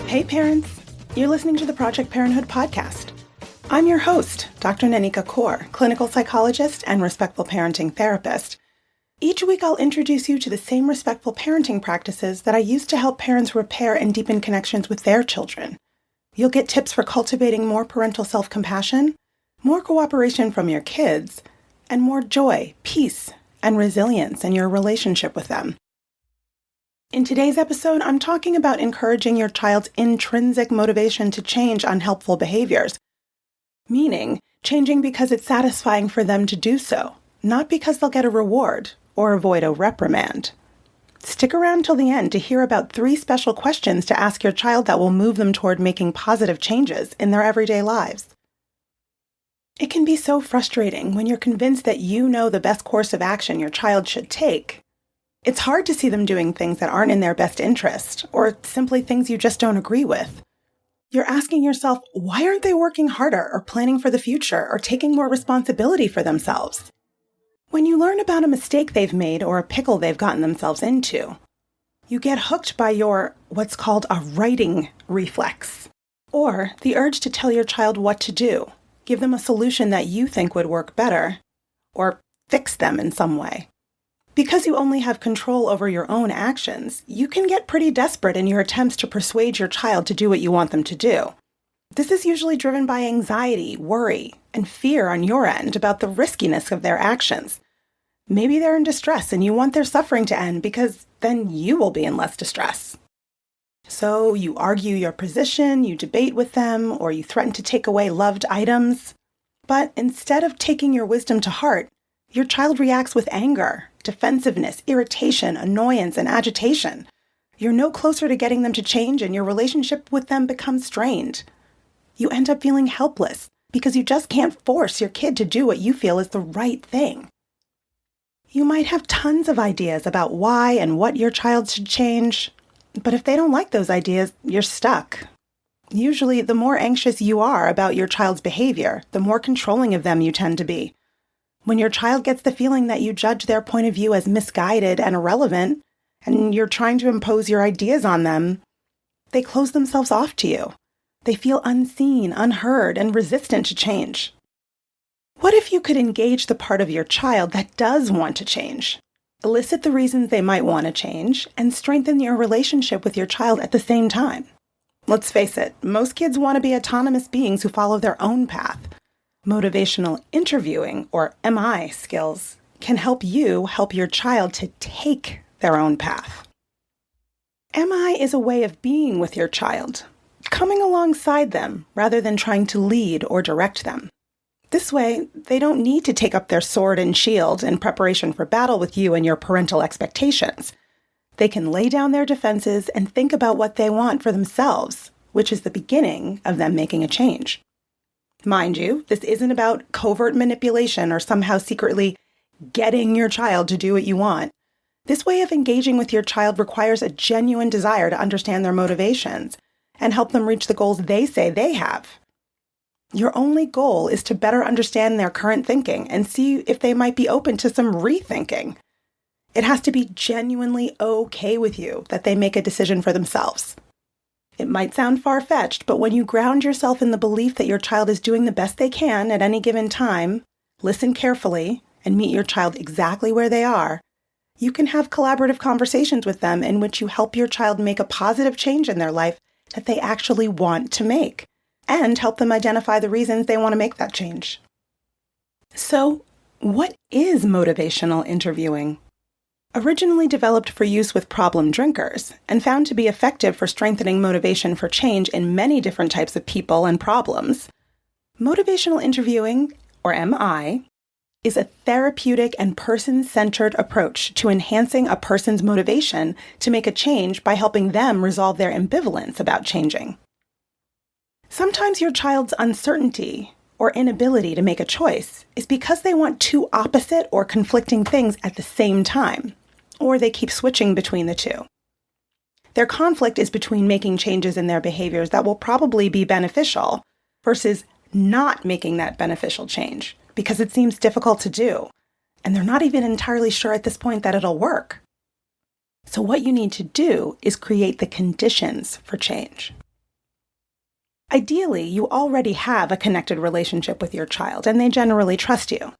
Hey parents, you're listening to the Project Parenthood podcast. I'm your host, Dr. Nanika, clinical psychologist and respectful parenting therapist. Each week I'll introduce you to the same respectful parenting practices that I use to help parents repair and deepen connections with their children. You'll get tips for cultivating more parental self-compassion, more cooperation from your kids, and more joy, peace, and resilience in your relationship with them. In today's episode, I'm talking about encouraging your child's intrinsic motivation to change unhelpful behaviors, meaning changing because it's satisfying for them to do so, not because they'll get a reward or avoid a reprimand. Stick around till the end to hear about 3 special questions to ask your child that will move them toward making positive changes in their everyday lives. It can be so frustrating when you're convinced that you know the best course of action your child should take. It's hard to see them doing things that aren't in their best interest, or simply things you just don't agree with. You're asking yourself, why aren't they working harder or planning for the future or taking more responsibility for themselves? When you learn about a mistake they've made or a pickle they've gotten themselves into, you get hooked by your what's called a righting reflex, or the urge to tell your child what to do, give them a solution that you think would work better, or fix them in some way. Because you only have control over your own actions, you can get pretty desperate in your attempts to persuade your child to do what you want them to do. This is usually driven by anxiety, worry, and fear on your end about the riskiness of their actions. Maybe they're in distress and you want their suffering to end because then you will be in less distress. So you argue your position, you debate with them, or you threaten to take away loved items. But instead of taking your wisdom to heart, your child reacts with anger, defensiveness, irritation, annoyance, and agitation. You're no closer to getting them to change, and your relationship with them becomes strained. You end up feeling helpless because you just can't force your kid to do what you feel is the right thing. You might have tons of ideas about why and what your child should change, but if they don't like those ideas, you're stuck. Usually, the more anxious you are about your child's behavior, the more controlling of them you tend to be. When your child gets the feeling that you judge their point of view as misguided and irrelevant, and you're trying to impose your ideas on them, they close themselves off to you. They feel unseen, unheard, and resistant to change. What if you could engage the part of your child that does want to change? Elicit the reasons they might want to change, and strengthen your relationship with your child at the same time. Let's face it, most kids want to be autonomous beings who follow their own path. Motivational interviewing, or MI skills, can help you help your child to take their own path. MI is a way of being with your child, coming alongside them rather than trying to lead or direct them. This way, they don't need to take up their sword and shield in preparation for battle with you and your parental expectations. They can lay down their defenses and think about what they want for themselves, which is the beginning of them making a change. Mind you, this isn't about covert manipulation or somehow secretly getting your child to do what you want. This way of engaging with your child requires a genuine desire to understand their motivations and help them reach the goals they say they have. Your only goal is to better understand their current thinking and see if they might be open to some rethinking. It has to be genuinely okay with you that they make a decision for themselves. It might sound far-fetched, but when you ground yourself in the belief that your child is doing the best they can at any given time, listen carefully, and meet your child exactly where they are, you can have collaborative conversations with them in which you help your child make a positive change in their life that they actually want to make, and help them identify the reasons they want to make that change. So, what is motivational interviewing? Originally developed for use with problem drinkers and found to be effective for strengthening motivation for change in many different types of people and problems, motivational interviewing, or MI, is a therapeutic and person-centered approach to enhancing a person's motivation to make a change by helping them resolve their ambivalence about changing. Sometimes your child's uncertainty or inability to make a choice is because they want 2 opposite or conflicting things at the same time, or they keep switching between the 2. Their conflict is between making changes in their behaviors that will probably be beneficial versus not making that beneficial change because it seems difficult to do, and they're not even entirely sure at this point that it'll work. So what you need to do is create the conditions for change. Ideally, you already have a connected relationship with your child and they generally trust you.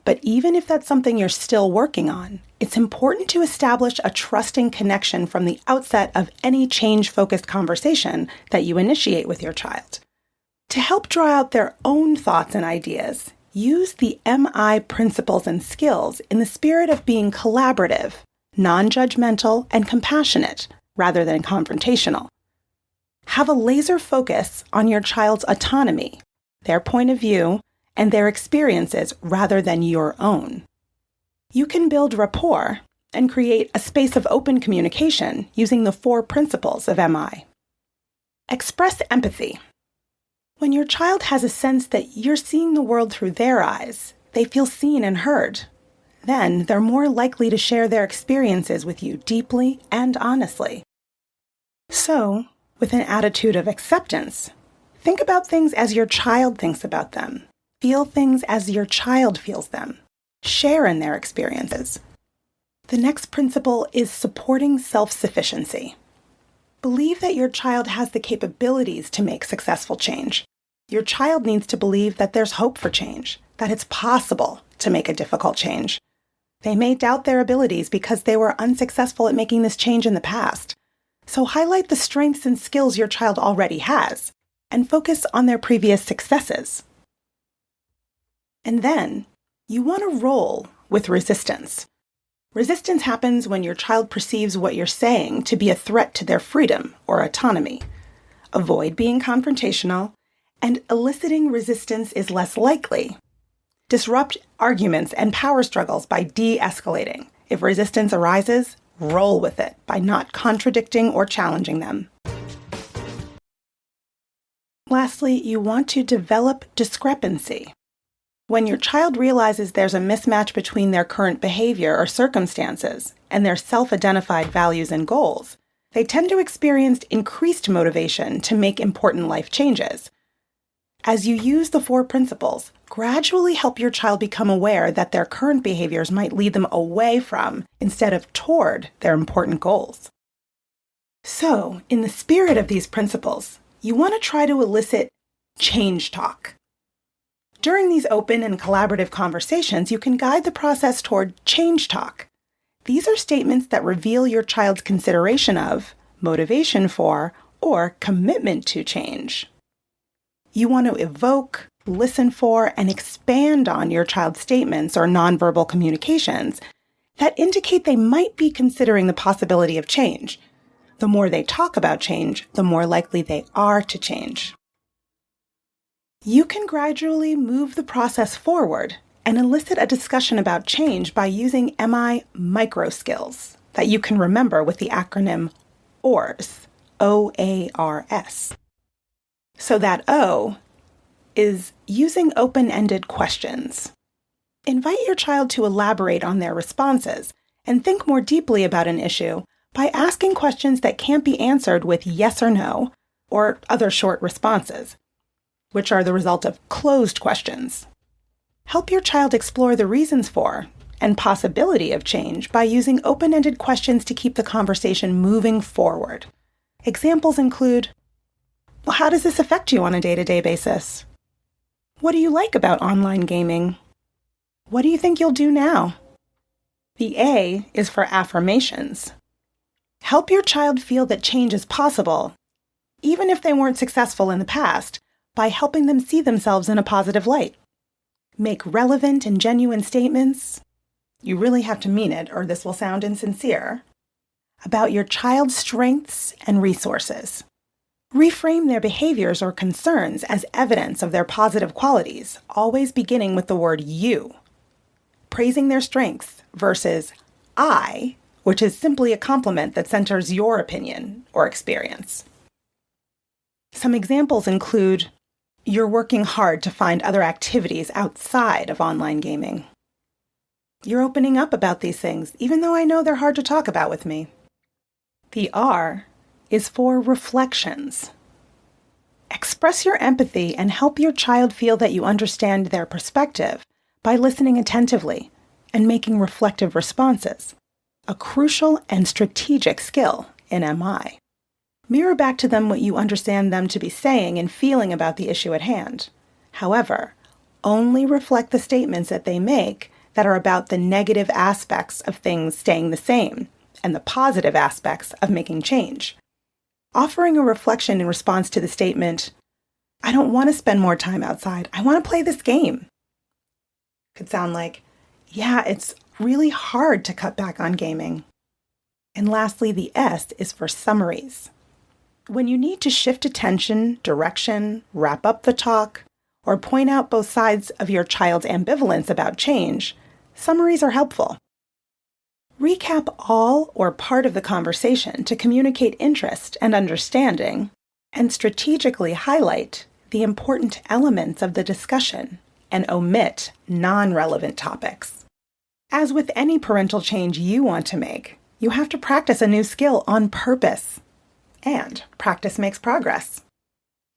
But even if that's something you're still working on, it's important to establish a trusting connection from the outset of any change-focused conversation that you initiate with your child. To help draw out their own thoughts and ideas, use the MI principles and skills in the spirit of being collaborative, non-judgmental, and compassionate, rather than confrontational. Have a laser focus on your child's autonomy, their point of view, and their experiences rather than your own. You can build rapport and create a space of open communication using the 4 principles of MI. Express empathy. When your child has a sense that you're seeing the world through their eyes, they feel seen and heard. Then they're more likely to share their experiences with you deeply and honestly. So, with an attitude of acceptance, think about things as your child thinks about them. Feel things as your child feels them. Share in their experiences. The next principle is supporting self-sufficiency. Believe that your child has the capabilities to make successful change. Your child needs to believe that there's hope for change, that it's possible to make a difficult change. They may doubt their abilities because they were unsuccessful at making this change in the past. So highlight the strengths and skills your child already has, and focus on their previous successes. And then, you want to roll with resistance. Resistance happens when your child perceives what you're saying to be a threat to their freedom or autonomy. Avoid being confrontational, and eliciting resistance is less likely. Disrupt arguments and power struggles by de-escalating. If resistance arises, roll with it by not contradicting or challenging them. Lastly, you want to develop discrepancy. When your child realizes there's a mismatch between their current behavior or circumstances and their self-identified values and goals, they tend to experience increased motivation to make important life changes. As you use the 4 principles, gradually help your child become aware that their current behaviors might lead them away from instead of toward their important goals. So, in the spirit of these principles, you want to try to elicit change talk. During these open and collaborative conversations, you can guide the process toward change talk. These are statements that reveal your child's consideration of, motivation for, or commitment to change. You want to evoke, listen for, and expand on your child's statements or nonverbal communications that indicate they might be considering the possibility of change. The more they talk about change, the more likely they are to change. You can gradually move the process forward and elicit a discussion about change by using MI micro skills that you can remember with the acronym OARS, O-A-R-S. So that O is using open-ended questions. Invite your child to elaborate on their responses and think more deeply about an issue by asking questions that can't be answered with yes or no, or other short responses, which are the result of closed questions. Help your child explore the reasons for and possibility of change by using open-ended questions to keep the conversation moving forward. Examples include, well, how does this affect you on a day-to-day basis? What do you like about online gaming? What do you think you'll do now? The A is for affirmations. Help your child feel that change is possible, even if they weren't successful in the past, by helping them see themselves in a positive light. Make relevant and genuine statements. You really have to mean it, or this will sound insincere. About your child's strengths and resources. Reframe their behaviors or concerns as evidence of their positive qualities, always beginning with the word you. Praising their strengths versus I, which is simply a compliment that centers your opinion or experience. Some examples include, you're working hard to find other activities outside of online gaming. You're opening up about these things, even though I know they're hard to talk about with me. The R is for reflections. Express your empathy and help your child feel that you understand their perspective by listening attentively and making reflective responses, a crucial and strategic skill in MI. Mirror back to them what you understand them to be saying and feeling about the issue at hand. However, only reflect the statements that they make that are about the negative aspects of things staying the same and the positive aspects of making change. Offering a reflection in response to the statement, "I don't want to spend more time outside. I want to play this game," could sound like, "Yeah, it's really hard to cut back on gaming." And lastly, the S is for summaries. When you need to shift attention, direction, wrap up the talk, or point out both sides of your child's ambivalence about change, summaries are helpful. Recap all or part of the conversation to communicate interest and understanding, and strategically highlight the important elements of the discussion and omit non-relevant topics. As with any parental change you want to make, you have to practice a new skill on purpose. And practice makes progress.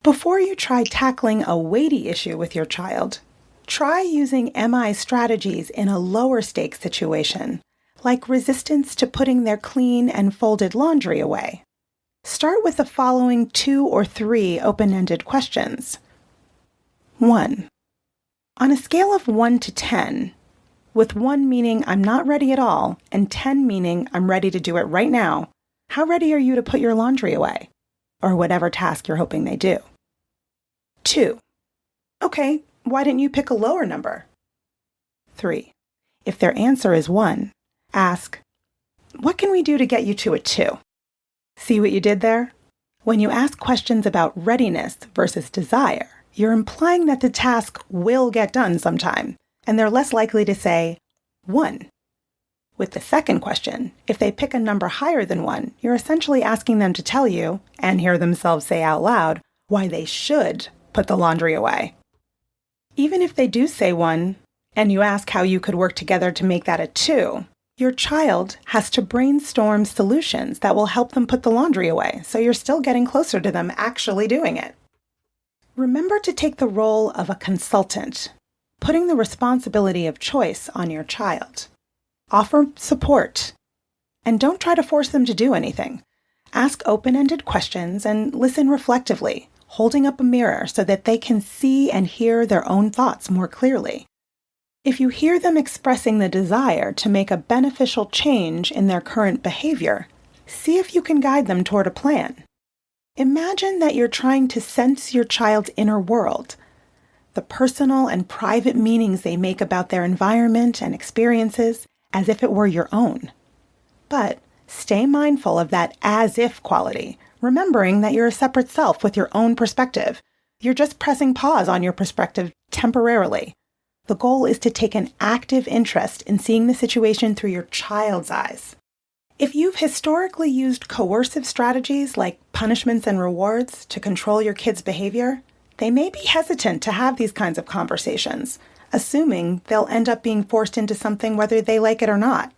Before you try tackling a weighty issue with your child, try using MI strategies in a lower stakes situation, like resistance to putting their clean and folded laundry away. Start with the following 2 or 3 open-ended questions. 1. On a scale of 1 to 10, with 1 meaning I'm not ready at all and 10 meaning I'm ready to do it right now, how ready are you to put your laundry away? Or whatever task you're hoping they do. 2. Okay, why didn't you pick a lower number? 3. If their answer is 1, ask, what can we do to get you to a 2? See what you did there? When you ask questions about readiness versus desire, you're implying that the task will get done sometime, and they're less likely to say 1. With the second question, if they pick a number higher than 1, you're essentially asking them to tell you, and hear themselves say out loud, why they should put the laundry away. Even if they do say 1, and you ask how you could work together to make that a 2, your child has to brainstorm solutions that will help them put the laundry away, so you're still getting closer to them actually doing it. Remember to take the role of a consultant, putting the responsibility of choice on your child. Offer support, and don't try to force them to do anything. Ask open-ended questions and listen reflectively, holding up a mirror so that they can see and hear their own thoughts more clearly. If you hear them expressing the desire to make a beneficial change in their current behavior, see if you can guide them toward a plan. Imagine that you're trying to sense your child's inner world, the personal and private meanings they make about their environment and experiences, as if it were your own. But stay mindful of that as-if quality, remembering that you're a separate self with your own perspective. You're just pressing pause on your perspective temporarily. The goal is to take an active interest in seeing the situation through your child's eyes. If you've historically used coercive strategies like punishments and rewards to control your kids' behavior, they may be hesitant to have these kinds of conversations, assuming they'll end up being forced into something whether they like it or not.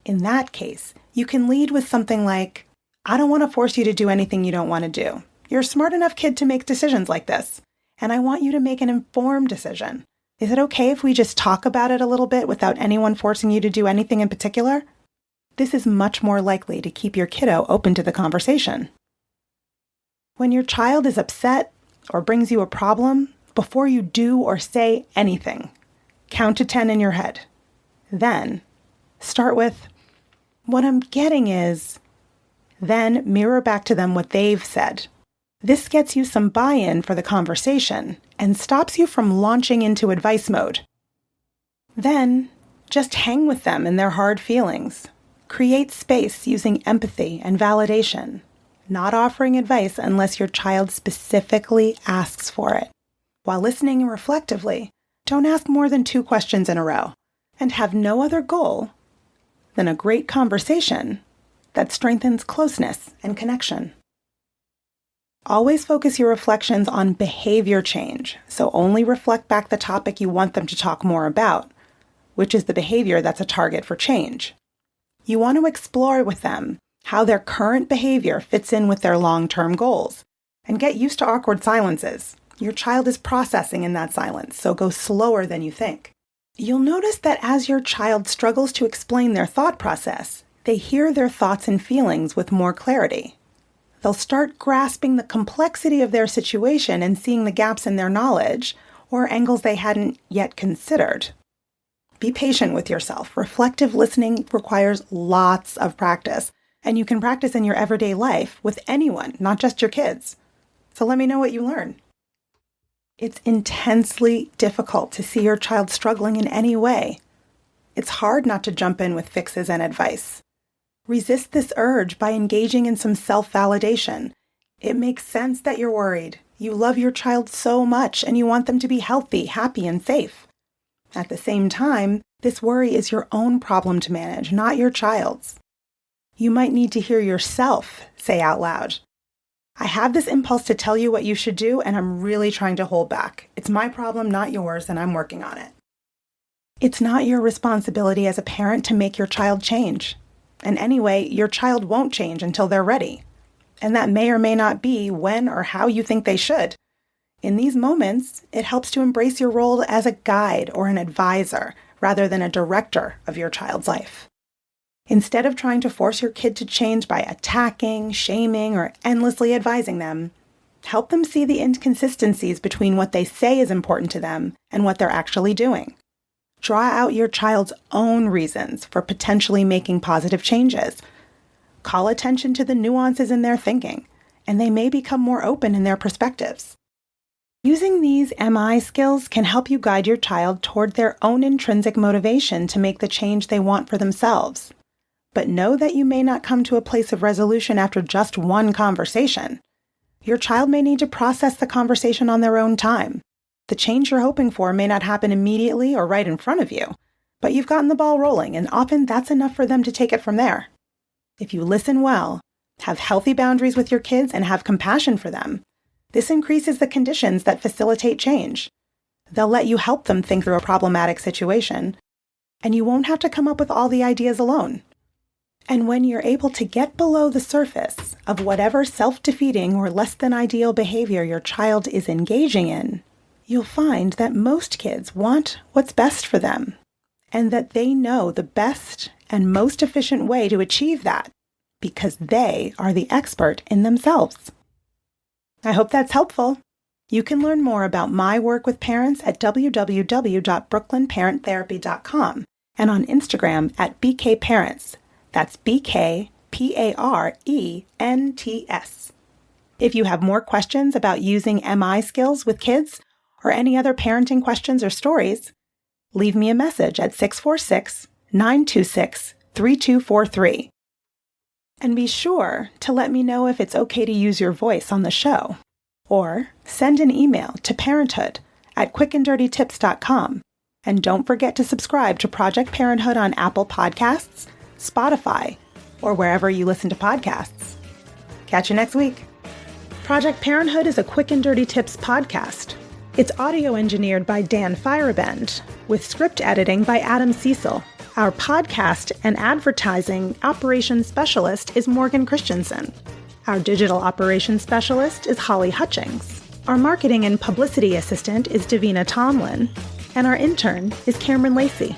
In that case, you can lead with something like, I don't want to force you to do anything you don't want to do. You're a smart enough kid to make decisions like this, and I want you to make an informed decision. Is it okay if we just talk about it a little bit without anyone forcing you to do anything in particular? This is much more likely to keep your kiddo open to the conversation. When your child is upset or brings you a problem, before you do or say anything, count to 10 in your head. Then, start with, what I'm getting is, then mirror back to them what they've said. This gets you some buy-in for the conversation and stops you from launching into advice mode. Then, just hang with them in their hard feelings. Create space using empathy and validation, not offering advice unless your child specifically asks for it. While listening reflectively, don't ask more than 2 questions in a row, and have no other goal than a great conversation that strengthens closeness and connection. Always focus your reflections on behavior change, so only reflect back the topic you want them to talk more about, which is the behavior that's a target for change. You want to explore with them how their current behavior fits in with their long-term goals, and get used to awkward silences. Your child is processing in that silence, so go slower than you think. You'll notice that as your child struggles to explain their thought process, they hear their thoughts and feelings with more clarity. they'll start grasping the complexity of their situation and seeing the gaps in their knowledge or angles they hadn't yet considered. Be patient with yourself. Reflective listening requires lots of practice, and you can practice in your everyday life with anyone, not just your kids. So let me know what you learn. It's intensely difficult to see your child struggling in any way. It's hard not to jump in with fixes and advice. Resist this urge by engaging in some self-validation. It makes sense that you're worried. You love your child so much and you want them to be healthy, happy, and safe. At the same time, this worry is your own problem to manage, not your child's. You might need to hear yourself say out loud, I have this impulse to tell you what you should do, and I'm really trying to hold back. It's my problem, not yours, and I'm working on it. It's not your responsibility as a parent to make your child change. And anyway, your child won't change until they're ready. And that may or may not be when or how you think they should. In these moments, it helps to embrace your role as a guide or an advisor rather than a director of your child's life. Instead of trying to force your kid to change by attacking, shaming, or endlessly advising them, help them see the inconsistencies between what they say is important to them and what they're actually doing. Draw out your child's own reasons for potentially making positive changes. Call attention to the nuances in their thinking, and they may become more open in their perspectives. Using these MI skills can help you guide your child toward their own intrinsic motivation to make the change they want for themselves. But know that you may not come to a place of resolution after just one conversation. Your child may need to process the conversation on their own time. The change you're hoping for may not happen immediately or right in front of you, but you've gotten the ball rolling, and often that's enough for them to take it from there. If you listen well, have healthy boundaries with your kids, and have compassion for them, this increases the conditions that facilitate change. They'll let you help them think through a problematic situation, and you won't have to come up with all the ideas alone. And when you're able to get below the surface of whatever self-defeating or less than ideal behavior your child is engaging in, you'll find that most kids want what's best for them, and that they know the best and most efficient way to achieve that because they are the expert in themselves. I hope that's helpful. You can learn more about my work with parents at www.brooklynparenttherapy.com and on Instagram at BKParents. That's BKPARENTS. If you have more questions about using MI skills with kids or any other parenting questions or stories, leave me a message at 646-926-3243. And be sure to let me know if it's okay to use your voice on the show. Or send an email to parenthood@quickanddirtytips.com. And don't forget to subscribe to Project Parenthood on Apple Podcasts, Spotify, or wherever you listen to podcasts. Catch you next week. Project Parenthood is a Quick and Dirty Tips podcast. It's audio engineered by Dan Firebend, with script editing by Adam Cecil. Our podcast and advertising operations specialist is Morgan Christensen. Our digital operations specialist is Holly Hutchings. Our marketing and publicity assistant is Davina Tomlin. And our intern is Cameron Lacey.